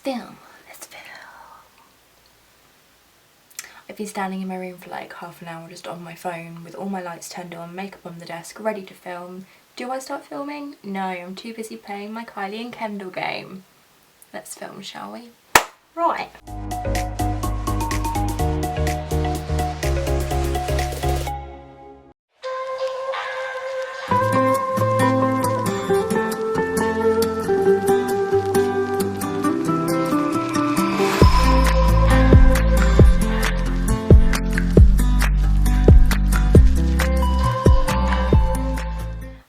film. Let's film. I've been standing in my room for like half an hour just on my phone with all my lights turned on, makeup on the desk, ready to film. Do I start filming? No, I'm too busy playing my Kylie and Kendall game. Let's film, shall we? Right.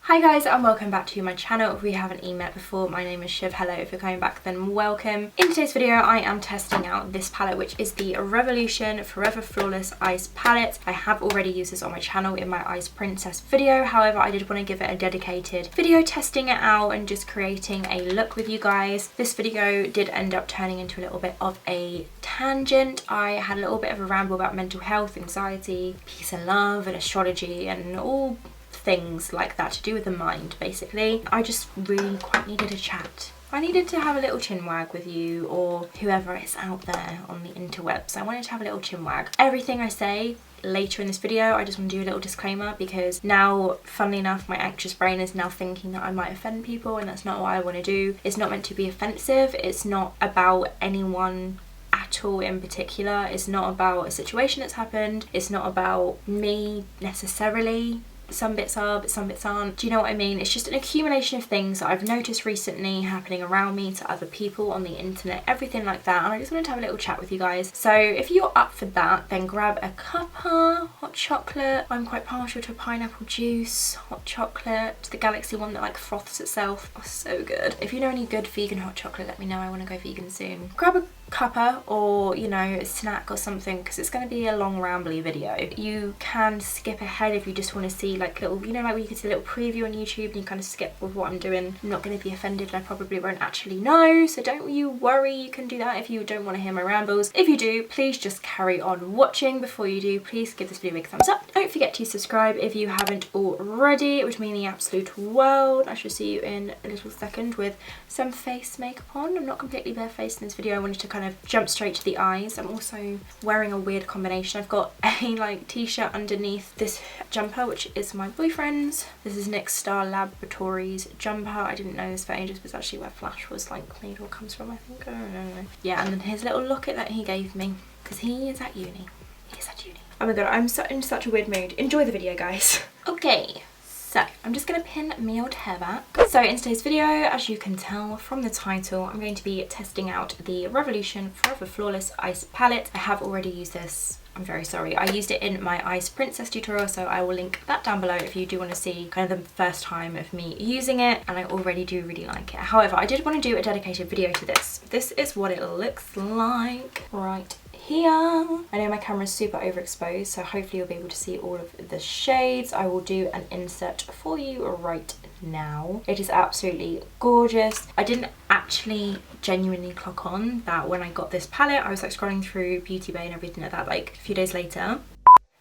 Hi guys and welcome back to my channel. If we haven't met before, my name is Shiv. Hello, if you're coming back then welcome. In today's video I am testing out this palette, which is the Revolution Forever Flawless Ice Palette. I have already used this on my channel in my Ice Princess video, however I did want to give it a dedicated video testing it out and just creating a look with you guys. This video did end up turning into a little bit of a tangent. I had a little bit of a ramble about mental health, anxiety, peace and love and astrology and all things like that to do with the mind. Basically I just really quite needed a chat. I needed to have a little chin wag with you or whoever is out there on the interwebs. I wanted to have a little chin wag. Everything I say later in this video I just want to do a little disclaimer, because now, funnily enough, my anxious brain is now thinking that I might offend people, and that's not what I want to do. It's not meant to be offensive. It's not about anyone at all in particular. It's not about a situation that's happened. It's not about me necessarily. Some bits are, but some bits aren't. Do you know what I mean? It's just an accumulation of things that I've noticed recently happening around me, to other people on the internet, everything like that, and I just wanted to have a little chat with you guys. So if you're up for that, then grab a cuppa, hot chocolate. I'm quite partial to a pineapple juice, hot chocolate, the Galaxy one that like froths itself. Oh, so good. If you know any good vegan hot chocolate, let me know. I want to go vegan soon. Grab a cuppa or, you know, a snack or something, because it's going to be a long rambly video. You can skip ahead if you just want to see like little, you know, like when you can see a little preview on YouTube and you kind of skip with what I'm doing. I'm not going to be offended and I probably won't actually know, so don't you worry. You can do that if you don't want to hear my rambles. If you do, please just carry on watching. Before you do, please give this video a big thumbs up. Don't forget to subscribe if you haven't already. It would mean the absolute world. I shall see you in a little second with some face makeup on. I'm not completely barefaced in this video. I wanted to kind of jump straight to the eyes. I'm also wearing a weird combination. I've got a like t-shirt underneath this jumper, which is my boyfriend's. This is Nick Star Laboratories jumper. I didn't know this for ages, but it's actually where Flash was like made or comes from, I think. I don't know. Yeah, and then his little locket that he gave me, because he is at uni. He is at uni. Oh my god, I'm in such a weird mood. Enjoy the video, guys. Okay. So, I'm just going to pin my old hair back. So in today's video, as you can tell from the title, I'm going to be testing out the Revolution Forever Flawless Ice Palette. I have already used this. I'm very sorry. I used it in my Ice Princess tutorial, so I will link that down below if you do want to see kind of the first time of me using it, and I already do really like it. However, I did want to do a dedicated video to this. This is what it looks like right here. I know my camera is super overexposed, so hopefully you'll be able to see all of the shades. I will do an insert for you right now. It is absolutely gorgeous. I didn't actually genuinely clock on that when I got this palette. I was like scrolling through Beauty Bay and everything like that like a few days later.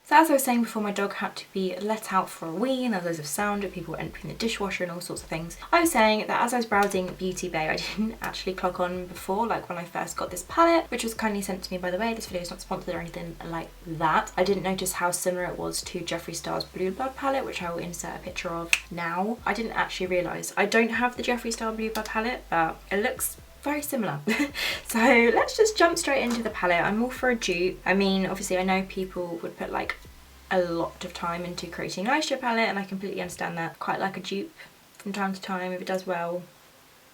So as I was saying before, my dog had to be let out for a wee and there was loads of sound of people emptying the dishwasher and all sorts of things. I was saying that as I was browsing Beauty Bay, I didn't actually clock on before, like when I first got this palette, which was kindly sent to me, by the way. This video is not sponsored or anything like that. I didn't notice how similar it was to Jeffree Star's Blue Blood palette, which I will insert a picture of now. I didn't actually realise. I don't have the Jeffree Star Blue Blood palette, but it looks very similar. So let's just jump straight into the palette. I'm all for a dupe. I mean, obviously I know people would put like a lot of time into creating an eyeshadow palette, and I completely understand that. Quite like a dupe from time to time if it does well,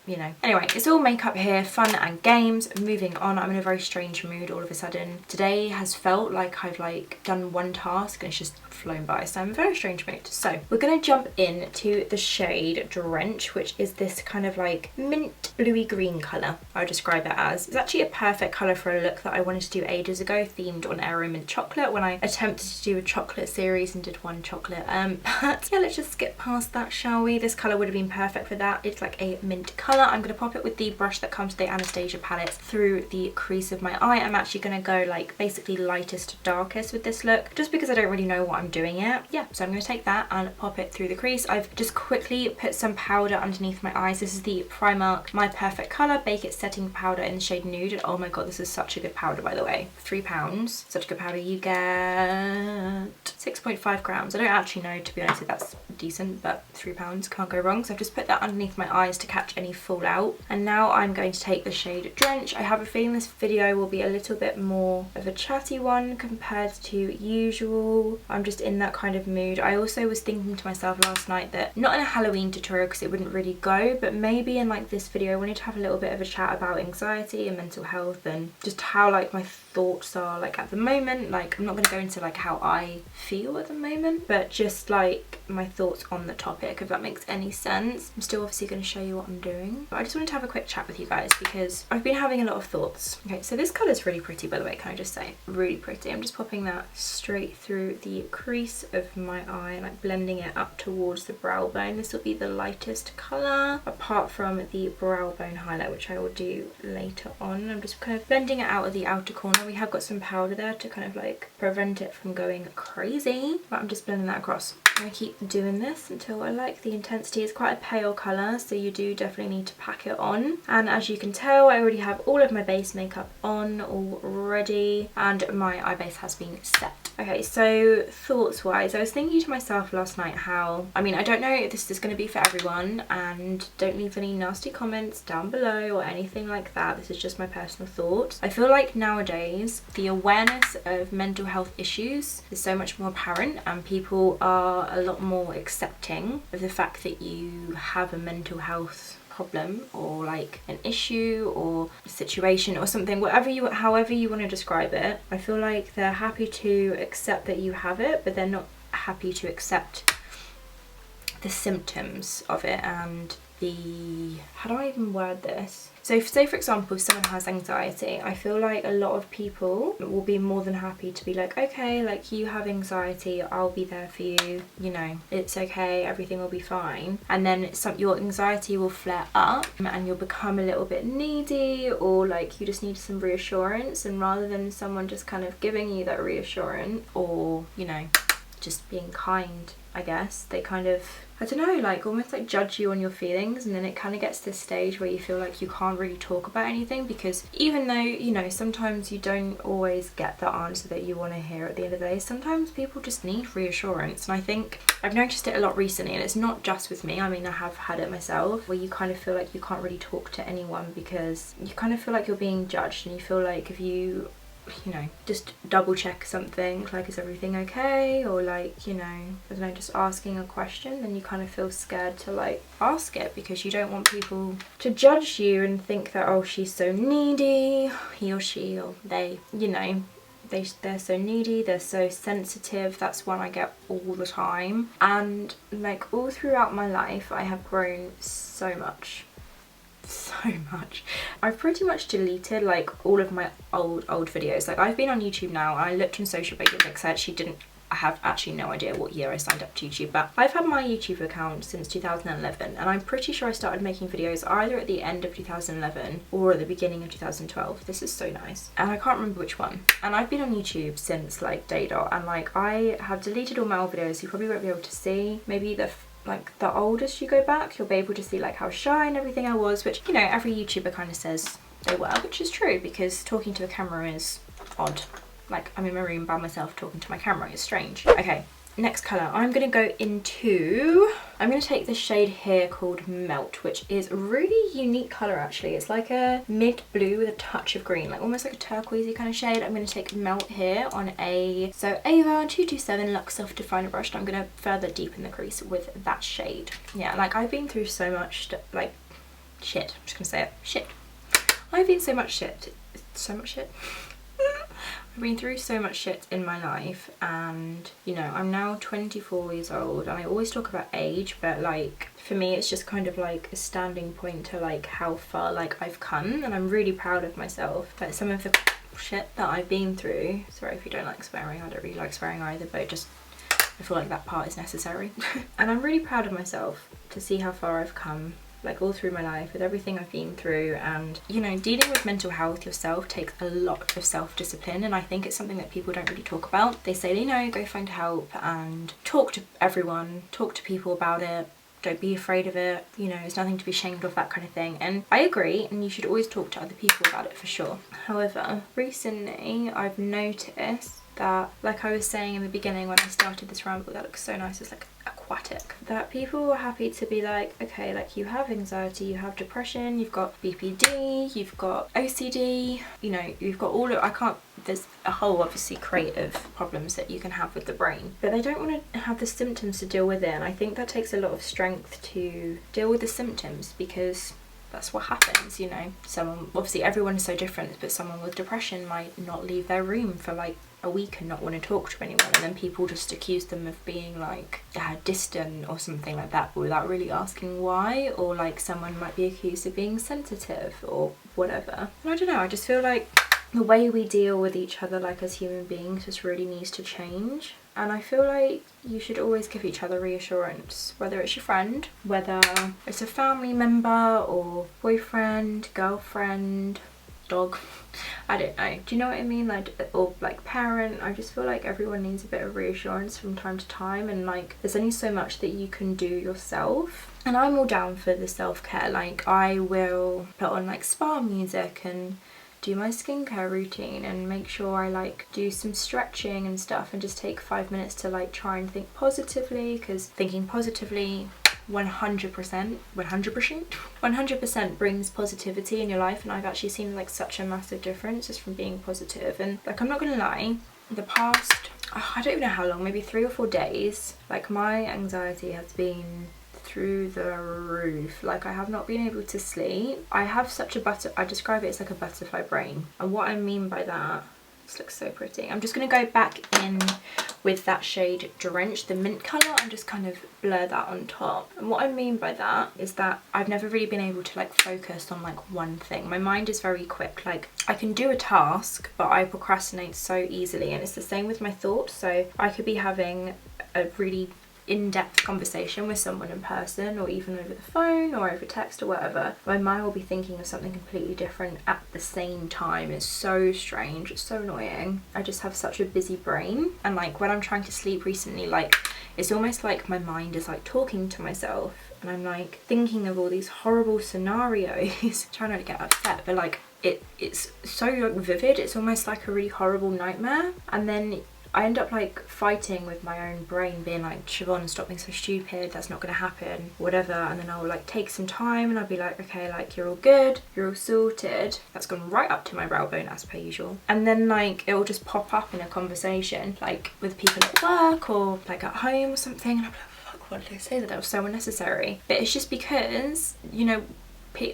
you know. Anyway, it's all makeup here, fun and games. Moving on, I'm in a very strange mood all of a sudden. Today has felt like I've like done one task and it's just flown by, so I'm in a very strange mood. So we're gonna jump into the shade Drench, which is this kind of like mint bluey green colour, I would describe it as. It's actually a perfect colour for a look that I wanted to do ages ago, themed on Aero Mint Chocolate, when I attempted to do a chocolate series and did one chocolate. But yeah, let's just skip past that, shall we? This colour would have been perfect for that. It's like a mint colour. colour. I'm going to pop it with the brush that comes with the Anastasia palettes through the crease of my eye. I'm actually going to go like basically lightest to darkest with this look, just because I don't really know what I'm doing yet. Yeah, so I'm going to take that and pop it through the crease. I've just quickly put some powder underneath my eyes. This is the Primark My Perfect Colour Bake It Setting Powder in the shade Nude. Oh my god, this is such a good powder, by the way. £3. Such a good powder. You get 6.5 grams. I don't actually know, to be honest, if that's decent, but £3 can't go wrong. So I've just put that underneath my eyes to catch any fallout. And now I'm going to take the shade Drench. I have a feeling this video will be a little bit more of a chatty one compared to usual. I'm just in that kind of mood. I also was thinking to myself last night that not in a Halloween tutorial because it wouldn't really go, but maybe in like this video I wanted to have a little bit of a chat about anxiety and mental health and just how like my thoughts are like at the moment. Like I'm not going to go into like how I feel at the moment, but just like my thoughts on the topic, if that makes any sense. I'm still obviously going to show you what I'm doing, but I just wanted to have a quick chat with you guys because I've been having a lot of thoughts. Okay, so this colour is really pretty, by the way, can I just say? Really pretty. I'm just popping that straight through the crease of my eye, like blending it up towards the brow bone. This will be the lightest colour, apart from the brow bone highlight, which I will do later on. I'm just kind of blending it out of the outer corner. We have got some powder there to kind of like prevent it from going crazy, but I'm just blending that across. I keep doing this until I like the intensity. It's quite a pale colour, so you do definitely need to pack it on. And as you can tell, I already have all of my base makeup on already, and my eye base has been set. Okay, so thoughts wise, I was thinking to myself last night how, I mean, I don't know if this is going to be for everyone, and don't leave any nasty comments down below or anything like that. This is just my personal thoughts. I feel like nowadays the awareness of mental health issues is so much more apparent, and people are a lot more accepting of the fact that you have a mental health problem or like an issue or a situation or something, however you want to describe it. I feel like they're happy to accept that you have it, but they're not happy to accept the symptoms of it and the, how do I even word this? So say for example, if someone has anxiety, I feel like a lot of people will be more than happy to be like, okay, like you have anxiety, I'll be there for you, you know, it's okay, everything will be fine. And then your anxiety will flare up and you'll become a little bit needy, or like you just need some reassurance, and rather than someone just kind of giving you that reassurance or, you know, just being kind, I guess, they kind of, I don't know, like almost like judge you on your feelings, and then it kind of gets to this stage where you feel like you can't really talk about anything, because even though, you know, sometimes you don't always get the answer that you want to hear at the end of the day, sometimes people just need reassurance. And I think I've noticed it a lot recently, and it's not just with me, I mean I have had it myself, where you kind of feel like you can't really talk to anyone because you kind of feel like you're being judged, and you feel like if you know, just double check something, like is everything okay, or like, you know, I don't know, just asking a question, then you kind of feel scared to like ask it because you don't want people to judge you and think that, oh, she's so needy, he or she or they, you know, they're so needy, they're so sensitive. That's one I get all the time. And like all throughout my life I have grown so much. I've pretty much deleted like all of my old videos. Like I've been on YouTube now, and I looked on social media because I have actually no idea what year I signed up to YouTube, but I've had my YouTube account since 2011, and I'm pretty sure I started making videos either at the end of 2011 or at the beginning of 2012. This is so nice, and I can't remember which one. And I've been on YouTube since like day dot, and like I have deleted all my old videos. You probably won't be able to see. Maybe the oldest you go back, you'll be able to see like how shy and everything I was, which, you know, every YouTuber kind of says they were, which is true, because talking to a camera is odd. Like I'm in my room by myself talking to my camera is strange. Okay, next colour I'm going to go into, I'm going to take this shade here called Melt, which is a really unique colour actually. It's like a mid blue with a touch of green, like almost like a turquoisey kind of shade. I'm going to take Melt here on a Ava 227 Luxe Self Definer brush, and I'm going to further deepen the crease with that shade. Yeah, like I've been through so much like shit. I'm just going to say it. Shit. I've been so much shit. So much shit. I've been through so much shit in my life, and you know, I'm now 24 years old, and I always talk about age, but like for me it's just kind of like a standing point to like how far like I've come, and I'm really proud of myself. Like some of the shit that I've been through, sorry if you don't like swearing, I don't really like swearing either, but just I feel like that part is necessary. And I'm really proud of myself to see how far I've come like all through my life, with everything I've been through. And you know, dealing with mental health yourself takes a lot of self-discipline, and I think it's something that people don't really talk about. They say, you know, go find help and talk to everyone, talk to people about it. Don't be afraid of it, you know, it's nothing to be ashamed of, that kind of thing. And I agree, and you should always talk to other people about it for sure. However, recently I've noticed that, like I was saying in the beginning when I started this ramble, that looks so nice, it's like aquatic, that people are happy to be like, okay, like you have anxiety, you have depression, you've got BPD, you've got OCD, you know, you've got all of, there's a whole obviously creative problems that you can have with the brain, but they don't want to have the symptoms to deal with it. And I think that takes a lot of strength to deal with the symptoms, because that's what happens, you know. Someone, obviously everyone is so different, but someone with depression might not leave their room for like a week and not want to talk to anyone, and then people just accuse them of being like distant or something like that without really asking why. Or like someone might be accused of being sensitive or whatever. And I don't know, I just feel like the way we deal with each other like as human beings just really needs to change. And I feel like you should always give each other reassurance, whether it's your friend, whether it's a family member or boyfriend, girlfriend, dog, I don't know, do you know what I mean, like, or like parent. I just feel like everyone needs a bit of reassurance from time to time, and like there's only so much that you can do yourself. And I'm all down for the self-care, like I will put on like spa music and do my skincare routine and make sure I like do some stretching and stuff, and just take 5 minutes to like try and think positively, because thinking positively 100% brings positivity in your life. And I've actually seen like such a massive difference just from being positive. And like, I'm not gonna lie, the past, I don't even know how long, maybe 3 or 4 days, like my anxiety has been through the roof. Like I have not been able to sleep. I have such a I describe it as like a butterfly brain, and what I mean by that, this looks so pretty. I'm just going to go back in with that shade Drenched, the mint colour, and just kind of blur that on top. And what I mean by that is that I've never really been able to like focus on like one thing. My mind is very quick, like I can do a task but I procrastinate so easily, and it's the same with my thoughts. So I could be having a really in-depth conversation with someone in person, or even over the phone or over text or whatever, my mind will be thinking of something completely different at the same time. It's so strange, it's so annoying. I just have such a busy brain, and like when I'm trying to sleep recently, like it's almost like my mind is like talking to myself, and I'm like thinking of all these horrible scenarios trying not to get upset, but like it's so like vivid, it's almost like a really horrible nightmare. And then I end up like fighting with my own brain, being like, Siobhan, stop being so stupid, that's not gonna happen, whatever. And then I'll like take some time and I'll be like, okay, like you're all good, you're all sorted. That's gone right up to my brow bone as per usual. And then like it'll just pop up in a conversation, like with people at work or like at home or something, and I'm like, fuck, what did I say? That was so unnecessary. But it's just because, you know,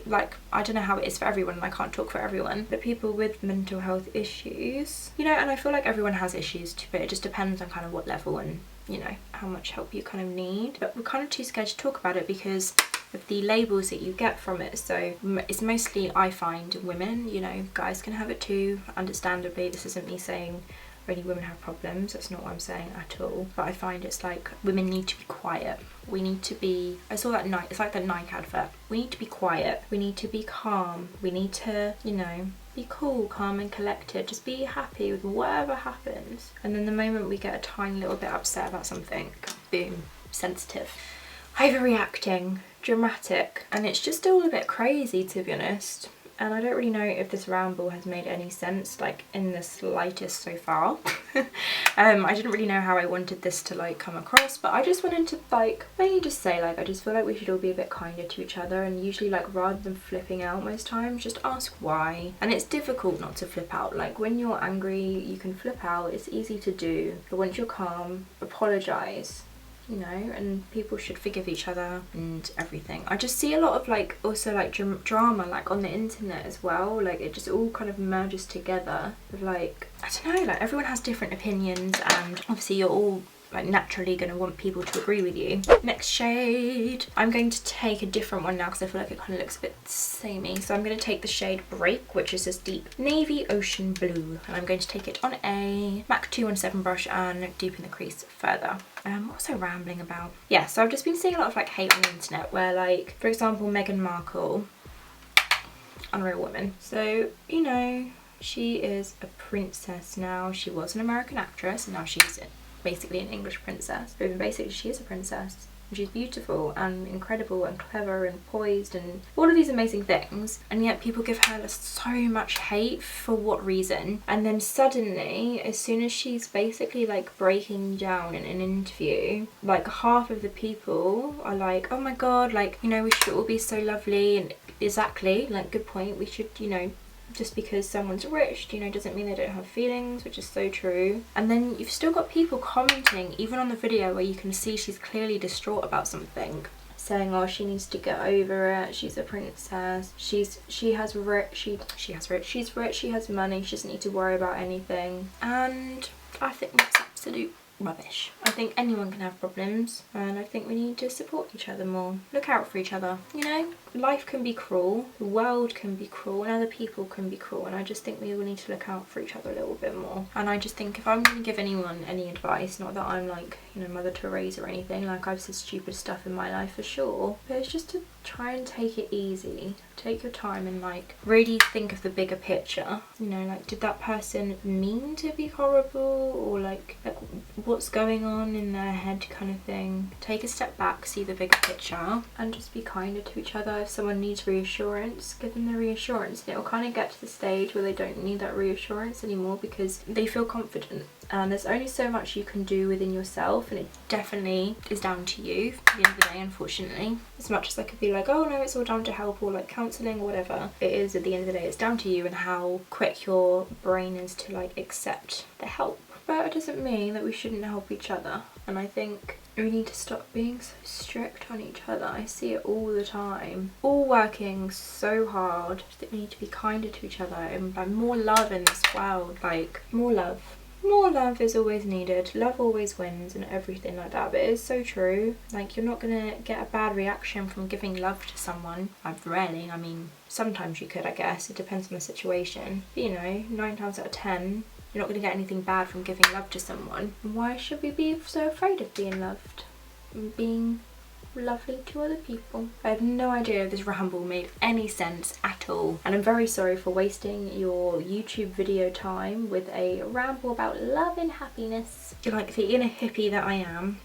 like I don't know how it is for everyone, and I can't talk for everyone, but people with mental health issues, you know, and I feel like everyone has issues too, but it just depends on kind of what level and, you know, how much help you kind of need. But we're kind of too scared to talk about it because of the labels that you get from it. So it's mostly, I find, women, you know, guys can have it too, understandably. This isn't me saying only women have problems, that's not what I'm saying at all, but I find it's like women need to be quiet. We need to be, I saw that Nike, it's like that Nike advert, we need to be quiet, we need to be calm, we need to, you know, be cool, calm and collected, just be happy with whatever happens. And then the moment we get a tiny little bit upset about something, boom, sensitive, overreacting, dramatic, and it's just all a bit crazy, to be honest. And I don't really know if this ramble has made any sense, like in the slightest so far. I didn't really know how I wanted this to like come across, but I just wanted to like maybe just say like I just feel like we should all be a bit kinder to each other, and usually like rather than flipping out most times, just ask why. And it's difficult not to flip out. Like when you're angry you can flip out, it's easy to do, but once you're calm, apologise. You know, and people should forgive each other and everything. I just see a lot of like also like drama like on the internet as well, like it just all kind of merges together with like, I don't know, like everyone has different opinions, and obviously you're all like naturally going to want people to agree with you. Next shade, I'm going to take a different one now because I feel like it kind of looks a bit samey. So I'm going to take the shade Break, which is this deep navy ocean blue, and I'm going to take it on a MAC 217 brush and deepen the crease further. What was I rambling about? Yeah, so I've just been seeing a lot of like hate on the internet where, like, for example, Meghan Markle, unreal woman. So, you know, she is a princess now. She was an American actress and now she's basically an English princess. But basically she is a princess. She's beautiful and incredible and clever and poised and all of these amazing things, and yet people give her so much hate. For what reason? And then suddenly, as soon as she's basically like breaking down in an interview, like half of the people are like, oh my god, like, you know, we should all be so lovely. And exactly, like, good point, we should, you know, just because someone's rich, you know, doesn't mean they don't have feelings, which is so true. And then you've still got people commenting, even on the video where you can see she's clearly distraught about something, saying, oh, she needs to get over it, she's a princess, she's rich, she's rich, she has money, she doesn't need to worry about anything. And I think that's absolute rubbish. I think anyone can have problems, and I think we need to support each other more. Look out for each other, you know? Life can be cruel, the world can be cruel, and other people can be cruel, and I just think we all need to look out for each other a little bit more. And I just think if I'm going to give anyone any advice, not that I'm like, you know, Mother Teresa or anything, like I've said stupid stuff in my life for sure, but it's just to try and take it easy. Take your time and like really think of the bigger picture. You know, like, did that person mean to be horrible, or like what's going on in their head kind of thing. Take a step back, see the bigger picture, and just be kinder to each other. If someone needs reassurance, give them the reassurance, and it'll kind of get to the stage where they don't need that reassurance anymore because they feel confident. And there's only so much you can do within yourself, and it definitely is down to you at the end of the day, unfortunately. As much as I could be like, oh no, it's all down to help or like counselling or whatever, it is at the end of the day, it's down to you and how quick your brain is to like accept the help. But it doesn't mean that we shouldn't help each other, and I think we need to stop being so strict on each other. I see it all the time. All working so hard that we need to be kinder to each other and like more love in this world, like more love. More love is always needed. Love always wins and everything like that. But it is so true. Like, you're not gonna get a bad reaction from giving love to someone. Rarely. I mean, sometimes you could, I guess. It depends on the situation. But, you know, 9 times out of 10, you're not gonna get anything bad from giving love to someone. Why should we be so afraid of being loved and being lovely to other people? I have no idea if this ramble made any sense at all, and I'm very sorry for wasting your YouTube video time with a ramble about love and happiness, like the inner hippie that I am.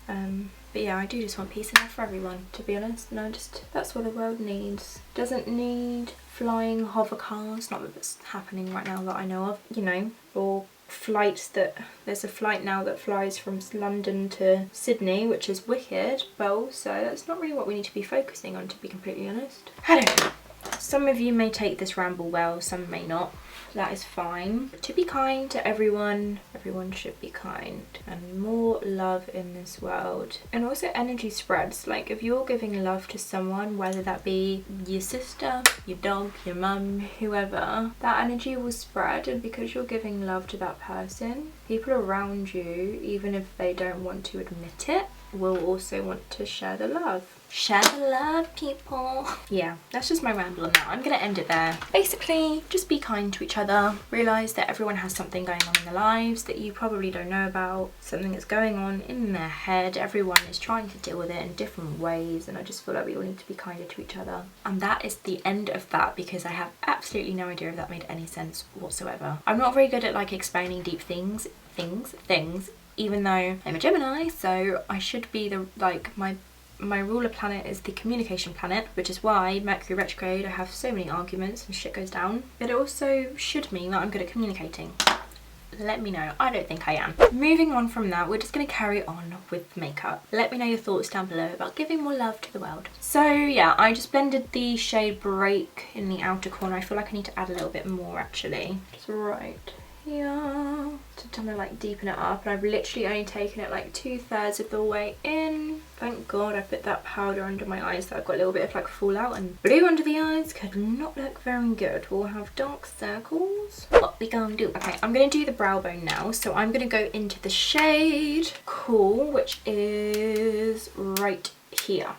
But yeah, I do just want peace and love for everyone, to be honest, and that's what the world needs. Doesn't need flying hover cars, not that that's happening right now that I know of, you know, or flights that there's a flight now that flies from London to Sydney, which is wicked, but also that's not really what we need to be focusing on, to be completely honest. I don't know. Some of you may take this ramble well, some may not. That is fine. To be kind to everyone, everyone should be kind, and more love in this world. And also energy spreads. Like, if you're giving love to someone, whether that be your sister, your dog, your mum, whoever, that energy will spread, and because you're giving love to that person, people around you, even if they don't want to admit it, will also want to share the love. Share the love, people. Yeah, that's just my ramble on that. I'm gonna end it there. Basically, just be kind to each other. Realise that everyone has something going on in their lives that you probably don't know about. Something that's going on in their head. Everyone is trying to deal with it in different ways, and I just feel like we all need to be kinder to each other. And that is the end of that, because I have absolutely no idea if that made any sense whatsoever. I'm not very good at like explaining deep things, even though I'm a Gemini, so I should be the, like, my ruler planet is the communication planet, which is why Mercury retrograde I have so many arguments and shit goes down. But it also should mean that I'm good at communicating. Let me know. I don't think I am. Moving on from that, we're just going to carry on with makeup. Let me know your thoughts down below about giving more love to the world. So yeah, I just blended the shade Break in the outer corner. I feel like I need to add a little bit more actually. Just right here to kind of like deepen it up, and I've literally only taken it like 2/3 of the way in. thank God I put that powder under my eyes so I've got a little bit of like fallout, and blue under the eyes could not look very good. We'll have dark circles. What we gonna do? Okay, I'm gonna do the brow bone now. So I'm gonna go into the shade Cool, which is right here.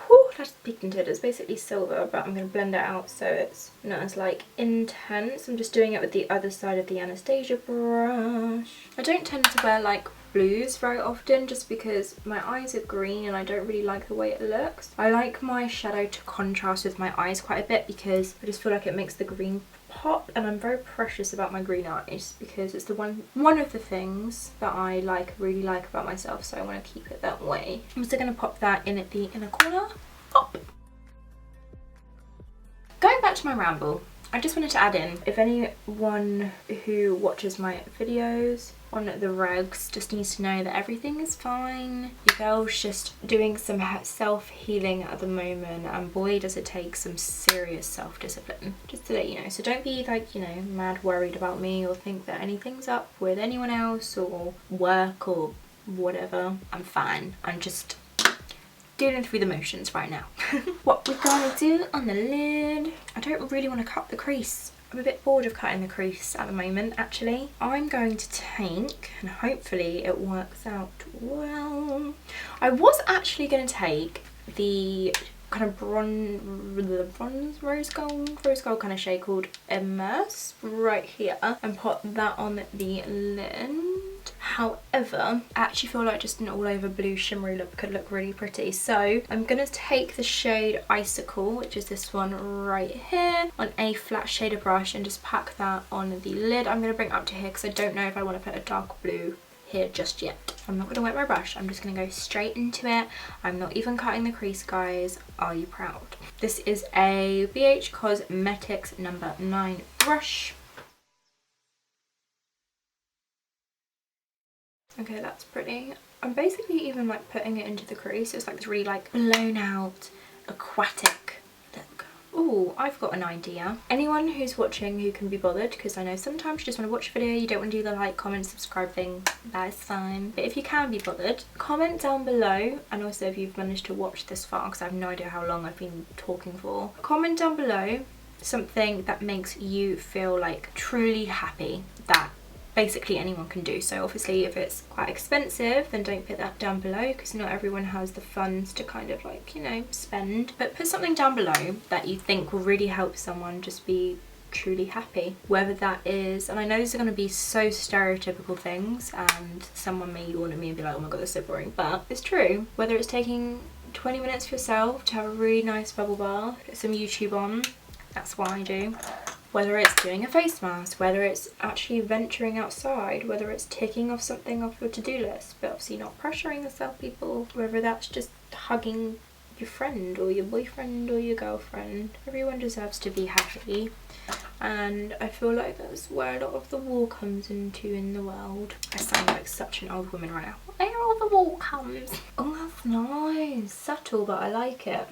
Whew, that's pigmented. It's basically silver, but I'm going to blend it out so it's not as like intense. I'm just doing it with the other side of the Anastasia brush. I don't tend to wear like blues very often just because my eyes are green and I don't really like the way it looks. I like my shadow to contrast with my eyes quite a bit because I just feel like it makes the green pop, and I'm very precious about my green eyes because it's the one of the things that I really like about myself, so I want to keep it that way. I'm still going to pop that in at the inner corner. Pop! Going back to my ramble, I just wanted to add in, if anyone who watches my videos on the regs just needs to know that everything is fine. Your girl's just doing some self-healing at the moment, and boy does it take some serious self-discipline, just to let you know. So don't be like, you know, mad worried about me or think that anything's up with anyone else or work or whatever. I'm fine. I'm just dealing through the motions right now. What we're gonna do on the lid, I don't really want to cut the crease. I'm a bit bored of cutting the crease at the moment, actually. I'm going to take, and hopefully it works out well, I was actually going to take the kind of bronze rose gold kind of shade called Immerse right here and put that on the lid. However, I actually feel like just an all over blue shimmery look could look really pretty, so I'm gonna take the shade Icicle, which is this one right here, on a flat shader brush and just pack that on the lid. I'm gonna bring it up to here because I don't know if I want to put a dark blue here just yet. I'm not gonna wet my brush, I'm just gonna go straight into it. I'm not even cutting the crease, guys. Are you proud? This is a BH Cosmetics number 9 brush. Okay, that's pretty. I'm basically even like putting it into the crease. It's like this really like blown out aquatic look. Oh, I've got an idea. Anyone who's watching who can be bothered, because I know sometimes you just want to watch a video, you don't want to do the like, comment, subscribe thing, that is fine. But if you can be bothered, comment down below, and also if you've managed to watch this far, because I have no idea how long I've been talking for. Comment down below something that makes you feel like truly happy that basically anyone can do. So obviously if it's quite expensive, then don't put that down below because not everyone has the funds to kind of like, you know, spend. But put something down below that you think will really help someone just be truly happy, whether that is, and I know these are going to be so stereotypical things and someone may yawn at me and be like, oh my god, that's so boring, but it's true. Whether it's taking 20 minutes for yourself to have a really nice bubble bath, put some YouTube on, that's what I do. Whether it's doing a face mask, whether it's actually venturing outside, whether it's ticking off something off your to-do list, but obviously not pressuring yourself, people. Whether that's just hugging your friend or your boyfriend or your girlfriend. Everyone deserves to be happy, and I feel like that's where a lot of the war comes into in the world. I sound like such an old woman right now. Where all the war comes. Oh, that's nice. Subtle, but I like it.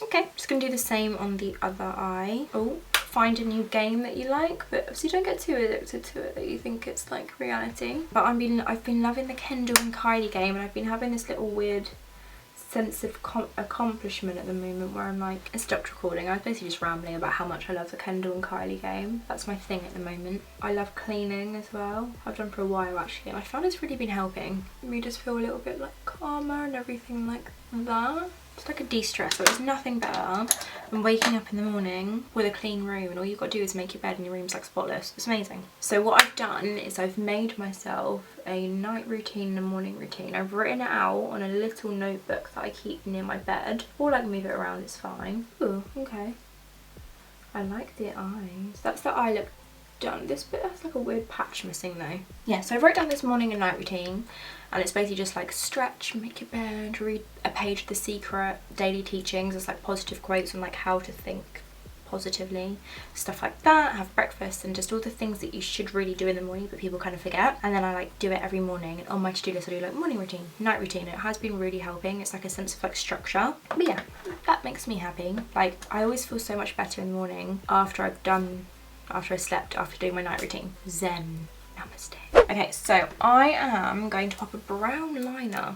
Okay, just gonna do the same on the other eye. Oh, find a new game that you like, but obviously don't get too addicted to it that you think it's like reality. But I've been loving the Kendall and Kylie game, and I've been having this little weird sense of accomplishment at the moment where I'm like, I stopped recording. I was basically just rambling about how much I love the Kendall and Kylie game. That's my thing at the moment. I love cleaning as well. I've done for a while actually, and I found it's really been helping me just feel a little bit like calmer and everything like that. It's like a de-stress, but there's nothing better than waking up in the morning with a clean room and all you've got to do is make your bed and your room's like spotless. It's amazing. So what I've done is I've made myself a night routine and a morning routine. I've written it out on a little notebook that I keep near my bed. Or I can move it around, it's fine. Ooh, okay. I like the eyes. That's the eye look done. This bit has like a weird patch missing though. Yeah, so I wrote down this morning and night routine, and it's basically just like stretch, make your bed, read a page of The Secret, daily teachings. It's like positive quotes on like how to think positively, stuff like that. Have breakfast and just all the things that you should really do in the morning but people kind of forget. And then I like do it every morning, and on my to-do list I do like morning routine, night routine. It has been really helping. It's like a sense of like structure. But yeah, that makes me happy. Like I always feel so much better in the morning after I slept, after doing my night routine. Zen. Namaste. Okay, so I am going to pop a brown liner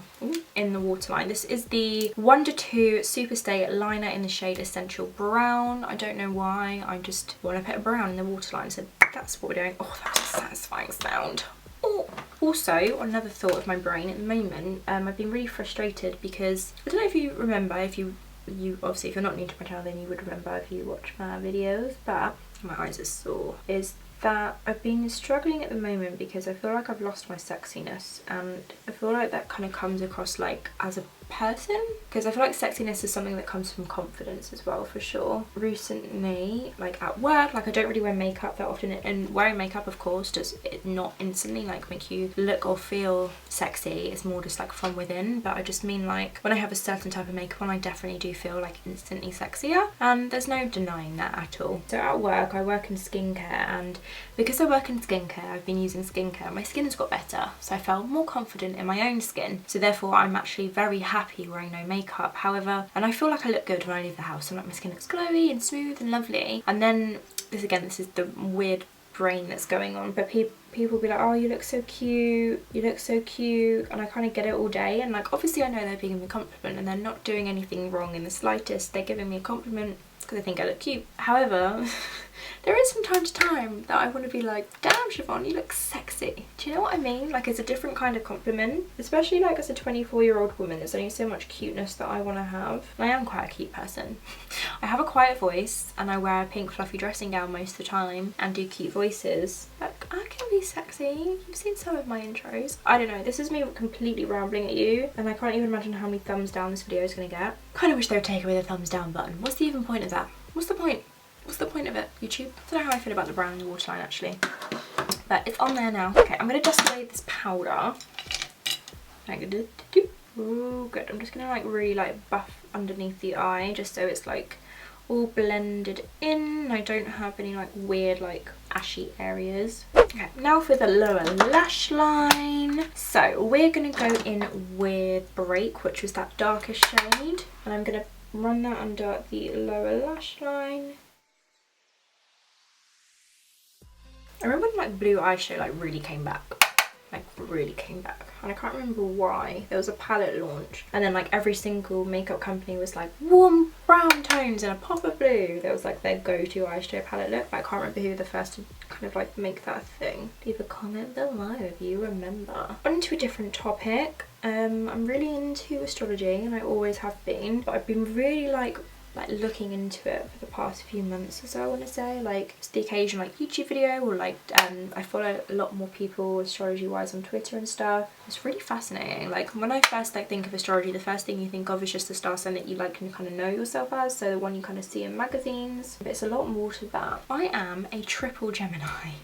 in the waterline. This is the 1:2 Superstay liner in the shade Essential Brown. I don't know why, I just want to put a brown in the waterline, so that's what we're doing. Oh, that's a satisfying sound. Oh. Also, another thought of my brain at the moment, I've been really frustrated because, I don't know if you remember, if you obviously if you're not new to my channel then you would remember if you watch my videos, but my eyes are sore, is that I've been struggling at the moment because I feel like I've lost my sexiness, and I feel like that kind of comes across like as a person, because I feel like sexiness is something that comes from confidence as well, for sure. Recently, like at work, like I don't really wear makeup that often, and wearing makeup of course does it not instantly like make you look or feel sexy, it's more just like from within, but I just mean like when I have a certain type of makeup on I definitely do feel like instantly sexier, and there's no denying that at all. So at work I work in skincare, and because I work in skincare, I've been using skincare, my skin has got better, so I felt more confident in my own skin, so therefore I'm actually very happy wearing no makeup. However, and I feel like I look good when I leave the house, I'm like my skin looks glowy and smooth and lovely, and then this is the weird brain that's going on, but people be like, oh, you look so cute, you look so cute, and I kind of get it all day, and like obviously I know they're giving me a compliment and they're not doing anything wrong in the slightest, they're giving me a compliment because I think I look cute. However, there is from time to time that I want to be like, damn Siobhan, you look sexy. Do you know what I mean? Like it's a different kind of compliment, especially like as a 24-year-old woman, there's only so much cuteness that I want to have. I am quite a cute person. I have a quiet voice and I wear a pink fluffy dressing gown most of the time and do cute voices. Like I can be sexy. You've seen some of my intros. I don't know, this is me completely rambling at you and I can't even imagine how many thumbs down this video is going to get. Kind of wish they would take away the thumbs down button. What's the even point of that? What's the point? What's the point of it, YouTube? I don't know how I feel about the brown in the waterline actually, but it's on there now. Okay, I'm going to dust away this powder. Oh, good. I'm just going to like really like buff underneath the eye just so it's like all blended in. I don't have any like weird like ashy areas. Okay, now for the lower lash line. So we're going to go in with Break, which was that darker shade, and I'm going to run that under the lower lash line. I remember when like blue eyeshadow like really came back, and I can't remember why. There was a palette launch and then like every single makeup company was like warm brown tones and a pop of blue. That was like their go-to eyeshadow palette look, but I can't remember who the first to kind of like make that a thing. Leave a comment below if you remember. On to a different topic. I'm really into astrology and I always have been, but I've been really like looking into it for the past few months or so, I want to say. Like it's the occasion like YouTube video, or like I follow a lot more people astrology wise on Twitter and stuff. It's really fascinating. Like when I first like think of astrology, the first thing you think of is just the star sign that you like can kind of know yourself as, so the one you kind of see in magazines, but it's a lot more to that. I am a triple Gemini,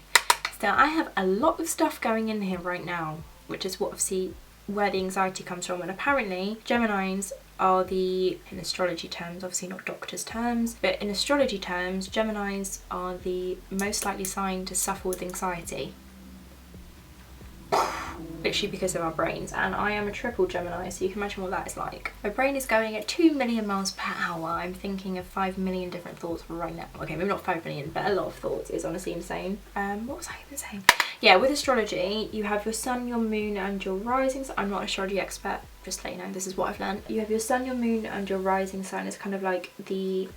so I have a lot of stuff going in here right now, which is what obviously where the anxiety comes from. And apparently Geminis are the, in astrology terms, obviously not doctors' terms, but in astrology terms, Geminis are the most likely sign to suffer with anxiety. Literally because of our brains, and I am a triple Gemini, so you can imagine what that is like. My brain is going at 2 million miles per hour. I'm thinking of 5 million different thoughts right now. Okay, maybe not 5 million, but a lot of thoughts. Is honestly insane. What was I even saying? Yeah, with astrology, you have your sun, your moon, and your rising. So I'm not an astrology expert, just to let you know, this is what I've learned. You have your sun, your moon, and your rising sign is kind of like the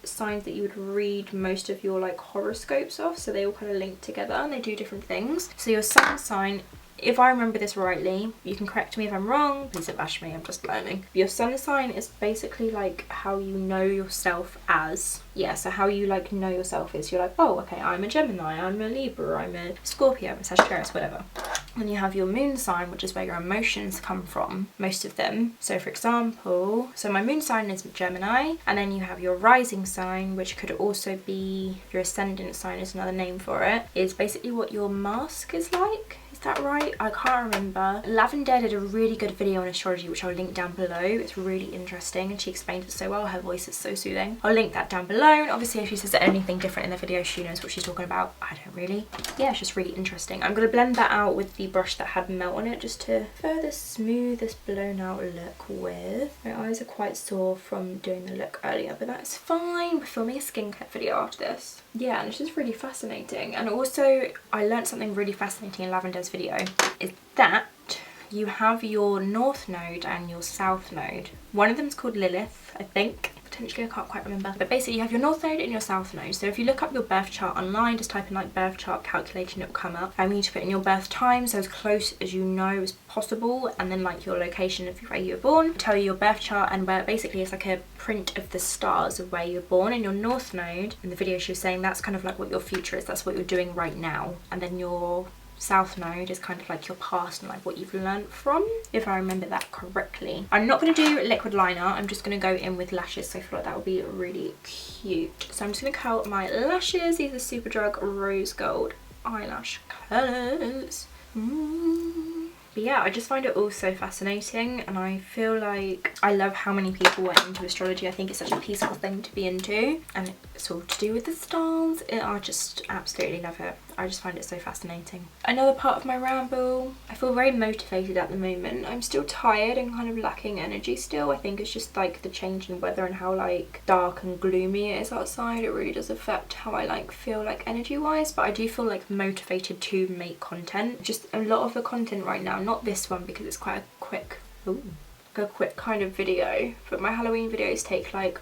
signs that you would read most of your like horoscopes off, so they all kind of link together and they do different things. So your sun sign, if I remember this rightly, you can correct me if I'm wrong, please don't bash me, I'm just learning. Your sun sign is basically like how you know yourself as, yeah, so how you like know yourself is, you're like, oh okay, I'm a Gemini, I'm a Libra, I'm a Scorpio, I'm a Sagittarius, whatever. Then you have your moon sign, which is where your emotions come from, most of them. So for example, so my moon sign is Gemini, and then you have your rising sign, which could also be, your ascendant sign is another name for it, is basically what your mask is like. Is that right? I can't remember. Lavender did a really good video on astrology, which I'll link down below. It's really interesting and she explained it so well. Her voice is so soothing. I'll link that down below. And obviously if she says anything different in the video, she knows what she's talking about. I don't really. Yeah, it's just really interesting. I'm going to blend that out with the brush that had melt on it just to further smooth this blown out look with. My eyes are quite sore from doing the look earlier, but that's fine. We're filming a skincare video after this. Yeah, and it's just really fascinating. And also I learned something really fascinating in Lavender's video is that you have your north node and your south node. One of them is called Lilith, I think. Potentially, I can't quite remember. But basically you have your north node and your south node. So if you look up your birth chart online, just type in like birth chart calculation, it'll come up. You need to put in your birth time, so as close as you know as possible, and then like your location of where you were born. Tell you your birth chart, and where basically it's like a print of the stars of where you were born. In your north node, in the video she was saying that's kind of like what your future is, that's what you're doing right now. And then your south node is kind of like your past and like what you've learned from, if I remember that correctly. I'm not going to do liquid liner, I'm just going to go in with lashes, so I feel like that will be really cute. So I'm just going to curl my lashes. These are Superdrug Rose Gold eyelash colours. But yeah, I just find it all so fascinating, and I feel like I love how many people are into astrology. I think it's such a peaceful thing to be into, and it's all to do with the stars. I just absolutely love it. I just find it so fascinating. Another part of my ramble, I feel very motivated at the moment. I'm still tired and kind of lacking energy still. I think it's just like the change in weather and how like dark and gloomy it is outside. It really does affect how I like feel like energy wise, but I do feel like motivated to make content. Just a lot of the content right now, not this one because it's quite a quick kind of video, but my Halloween videos take like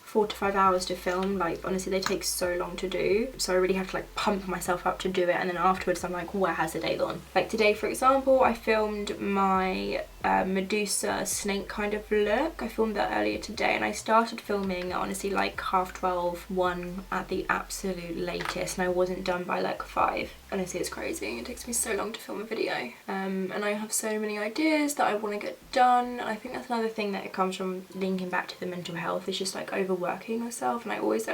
4 to 5 hours to film. Like honestly, they take so long to do, so I really have to like pump myself up to do it, and then afterwards I'm like, where has the day gone? Like today for example, I filmed my Medusa snake kind of look. I filmed that earlier today, and I started filming honestly like 12:30, 1 at the absolute latest, and I wasn't done by like 5. Honestly, it's crazy. It takes me so long to film a video, and I have so many ideas that I want to get done. And I think that's another thing that it comes from linking back to the mental health, is just like overworking yourself, and I always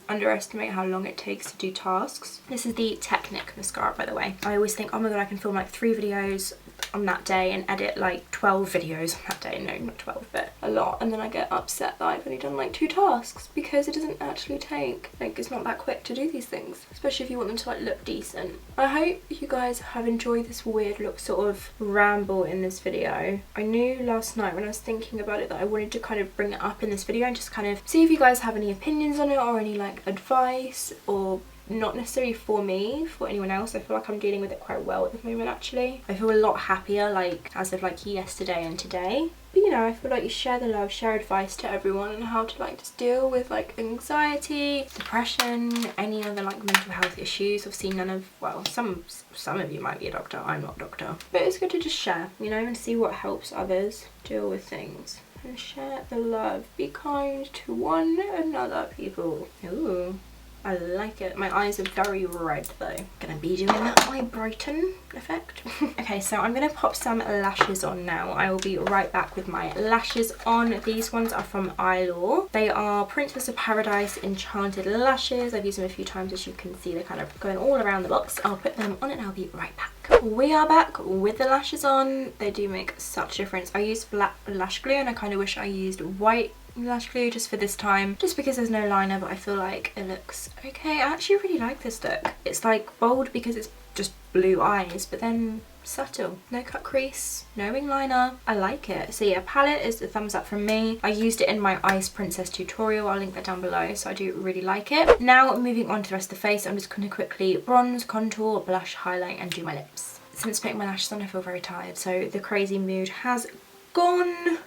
underestimate how long it takes to do tasks. This is the Technic mascara, by the way. I always think, oh my god, I can film like 3 videos on that day and edit like 12 videos on that day. No, not 12, but a lot, and then I get upset that I've only done like 2 tasks, because it doesn't actually take, like, it's not that quick to do these things, especially if you want them to like look decent. I hope you guys have enjoyed this weird look sort of ramble in this video. I knew last night when I was thinking about it that I wanted to kind of bring it up in this video and just kind of see if you guys have any opinions on it or any like advice, or not necessarily for me, for anyone else. I feel like I'm dealing with it quite well at the moment actually. I feel a lot happier like as of like yesterday and today. But you know, I feel like you share the love, share advice to everyone on how to like just deal with like anxiety, depression, any other like mental health issues. I've seen none of, well, some of you might be a doctor, I'm not a doctor. But it's good to just share, you know, and see what helps others deal with things. And share the love. Be kind to one another, people. Ooh. I like it. My eyes are very red though. Gonna be doing that eye brighten effect. Okay, so I'm gonna pop some lashes on now. I will be right back with my lashes on. These ones are from Eyelaw. They are Princess of Paradise Enchanted lashes. I've used them a few times, as you can see. They're kind of going all around the box. I'll put them on and I'll be right back. We are back with the lashes on. They do make such a difference. I used black lash glue, and I kind of wish I used white lash glue just for this time, just because there's no liner, but I feel like it looks okay. I actually really like this look. It's like bold because it's just blue eyes, but then subtle. No cut crease, no wing liner. I like it. So yeah, palette is a thumbs up from me. I used it in my Ice Princess tutorial. I'll link that down below. So I do really like it. Now moving on to the rest of the face, I'm just going to quickly bronze, contour, blush, highlight and do my lips. Since putting my lashes on, I feel very tired, so the crazy mood has gone.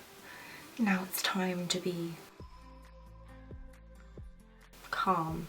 Now it's time to be calm.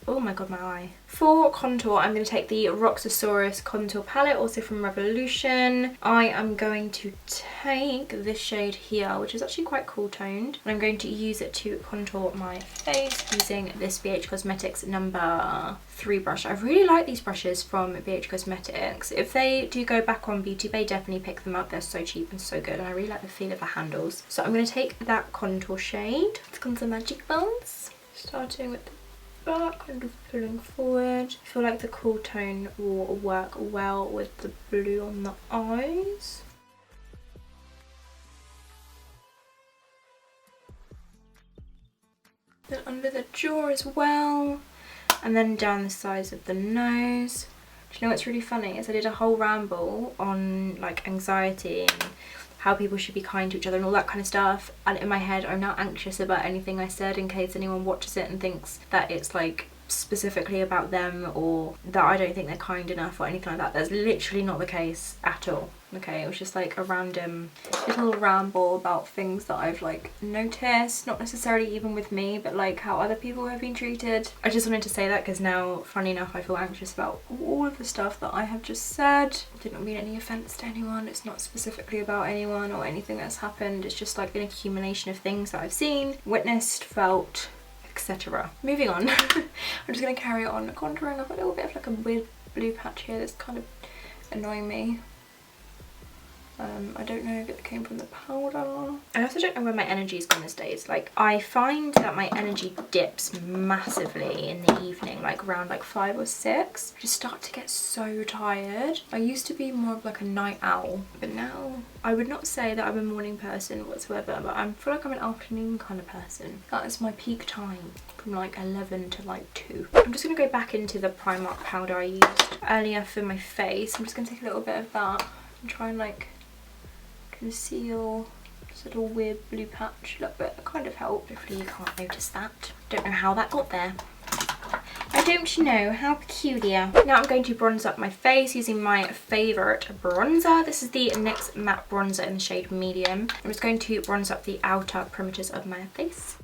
Oh my god, my eye. For contour, I'm going to take the Roxasaurus contour palette, also from Revolution. I am going to take this shade here, which is actually quite cool toned, and I'm going to use it to contour my face using this BH Cosmetics number 3 brush. I really like these brushes from BH Cosmetics. If they do go back on Beauty Bay, definitely pick them up. They're so cheap and so good, and I really like the feel of the handles. So I'm going to take that contour shade. Let's contour my cheekbones, starting with the back, kind of pulling forward. I feel like the cool tone will work well with the blue on the eyes. Then under the jaw as well, and then down the sides of the nose. Do you know what's really funny is I did a whole ramble on like anxiety and how people should be kind to each other and all that kind of stuff, and in my head I'm now anxious about anything I said in case anyone watches it and thinks that it's like specifically about them or that I don't think they're kind enough or anything like that. That's literally not the case at all. Okay, it was just like a random little ramble about things that I've like noticed, not necessarily even with me, but like how other people have been treated. I just wanted to say that because now, funny enough, I feel anxious about all of the stuff that I have just said. Did not mean any offense to anyone. It's not specifically about anyone or anything that's happened. It's just like an accumulation of things that I've seen, witnessed, felt, etc. Moving on. I'm just going to carry on contouring. I've got a little bit of like a weird blue patch here that's kind of annoying me. I don't know if it came from the powder. I also don't know where my energy's gone these days. Like, I find that my energy dips massively in the evening, like around like 5 or 6. I just start to get so tired. I used to be more of like a night owl, but now I would not say that I'm a morning person whatsoever, but I feel like I'm an afternoon kind of person. That is my peak time, from like 11 to like 2. I'm just going to go back into the Primark powder I used earlier for my face. I'm just going to take a little bit of that and try and like conceal this little weird blue patch a little bit. That kind of helped. Hopefully you can't notice that. Don't know how that got there. I don't know, how peculiar. Now I'm going to bronze up my face using my favourite bronzer. This is the NYX matte bronzer in the shade medium. I'm just going to bronze up the outer perimeters of my face.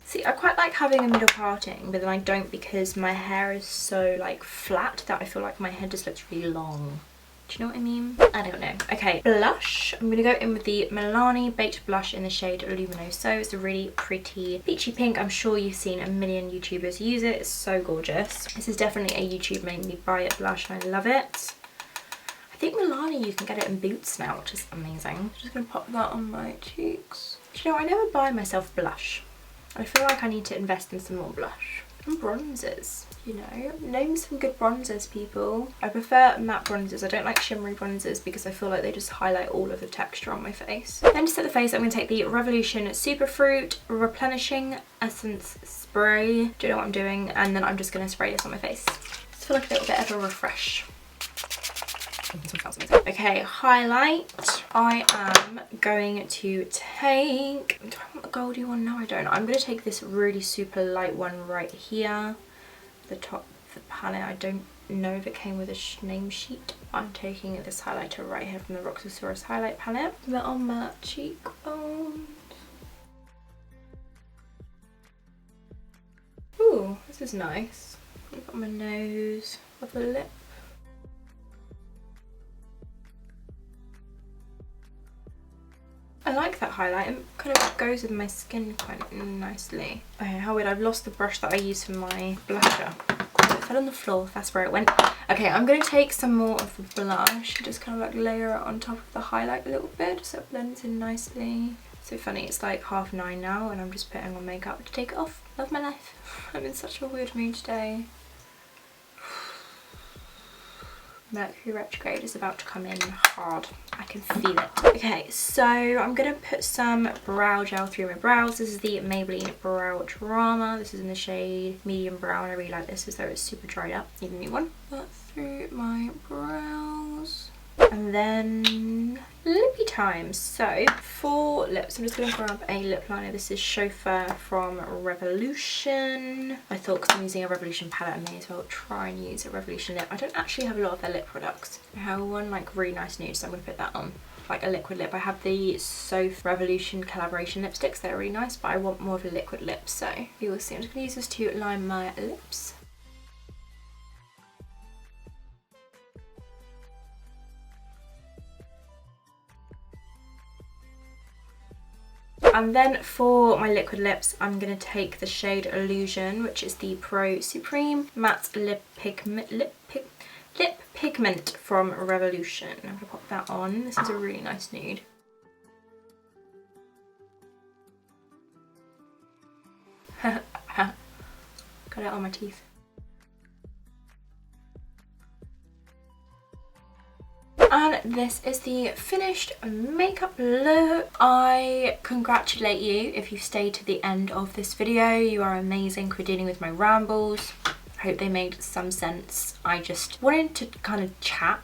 See, I quite like having a middle parting, but then I don't because my hair is so like flat that I feel like my head just looks really long. Do you know what I mean? I don't know. Okay, blush. I'm going to go in with the Milani Baked Blush in the shade Luminoso. It's a really pretty peachy pink. I'm sure you've seen a million YouTubers use it. It's so gorgeous. This is definitely a YouTube made me buy it blush and I love it. I think Milani, you can get it in Boots now, which is amazing. I'm just going to pop that on my cheeks. Do you know, I never buy myself blush. I feel like I need to invest in some more blush. And bronzers, you know. Name some good bronzers, people. I prefer matte bronzers. I don't like shimmery bronzers because I feel like they just highlight all of the texture on my face. Then to set the face, I'm going to take the Revolution Superfruit Replenishing Essence Spray. Do you know what I'm doing? And then I'm just going to spray this on my face. I feel like a little bit of a refresh. Okay, highlight. I am going to take, do I want the goldy one? No, I don't. I'm going to take this really super light one right here, the top of the palette. I don't know if it came with a name sheet. I'm taking this highlighter right here from the Roxasaurus highlight palette. Put that on my cheekbone. Ooh, this is nice. Put it on my nose, of the lip. I like that highlight. It kind of goes with my skin quite nicely. Okay, how weird. I've lost the brush that I used for my blusher. It fell on the floor. That's where it went. Okay, I'm going to take some more of the blush and just kind of like layer it on top of the highlight a little bit so it blends in nicely. So funny, it's like 9:30 now and I'm just putting on makeup to take it off. Love my life. I'm in such a weird mood today. Mercury retrograde is about to come in hard. I can feel it. Okay, so I'm going to put some brow gel through my brows. This is the Maybelline Brow Drama. This is in the shade medium brown. I really like this as though it's super dried up. Need a new one. Put through my brows. And then lippy time. So for lips, I'm just going to grab a lip liner. This is Chauffeur from Revolution. I thought because I'm using a Revolution palette, I may as well try and use a Revolution lip. I don't actually have a lot of their lip products. I have one like really nice nude, so I'm going to put that on. Like a liquid lip. I have the Soph Revolution collaboration lipsticks. They're really nice, but I want more of a liquid lip, so you will see. I'm just going to use this to line my lips. And then for my liquid lips, I'm going to take the shade Illusion, which is the Pro Supreme Matte Lip Pigment from Revolution. I'm going to pop that on. This is a really nice nude. Got it on my teeth. And this is the finished makeup look. I congratulate you if you've stayed to the end of this video. You are amazing for dealing with my rambles. I hope they made some sense. I just wanted to kind of chat,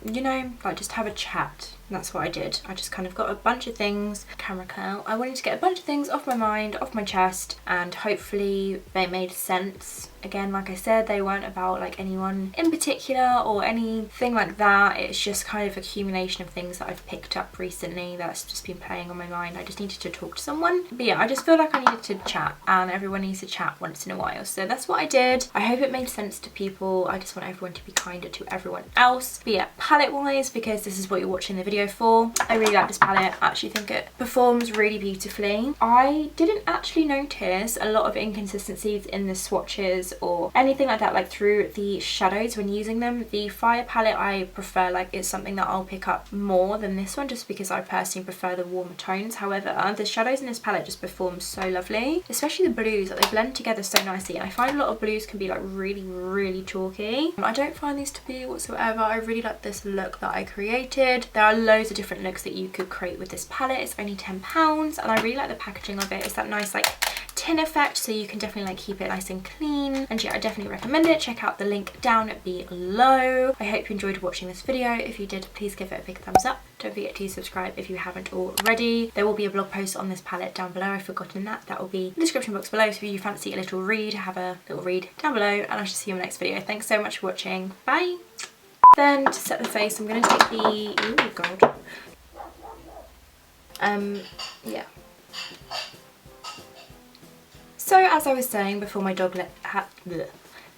you know, like just have a chat. And that's what I did. I just kind of got a bunch of things, camera out. I wanted to get a bunch of things off my mind, off my chest, and hopefully they made sense. Again, like I said, they weren't about like anyone in particular or anything like that. It's just kind of accumulation of things that I've picked up recently that's just been playing on my mind. I just needed to talk to someone. But yeah, I just feel like I needed to chat, and everyone needs to chat once in a while. So that's what I did. I hope it made sense to people. I just want everyone to be kinder to everyone else. But yeah, palette wise, because this is what you're watching the video for, I really like this palette. I actually think it performs really beautifully. I didn't actually notice a lot of inconsistencies in the swatches or anything like that, like through the shadows when using them. The Fire palette I prefer, like it's something that I'll pick up more than this one, just because I personally prefer the warmer tones. However, the shadows in this palette just perform so lovely, especially the blues. Like, they blend together so nicely, and I find a lot of blues can be like really chalky. I don't find these to be whatsoever. I really like this look that I created. There are loads of different looks that you could create with this palette. It's only £10, and I really like the packaging of it. It's that nice like tin effect, so you can definitely like keep it nice and clean. And yeah, I definitely recommend it. Check out the link down below. I hope you enjoyed watching this video. If you did, please give it a big thumbs up. Don't forget to subscribe if you haven't already. There will be a blog post on this palette down below. I've forgotten that. That will be in the description box below, so if you fancy a little read, have a little read down below, and I shall see you in the next video. Thanks so much for watching. Bye. Then to set the face, I'm going to take the, oh god, yeah. So as I was saying before my dog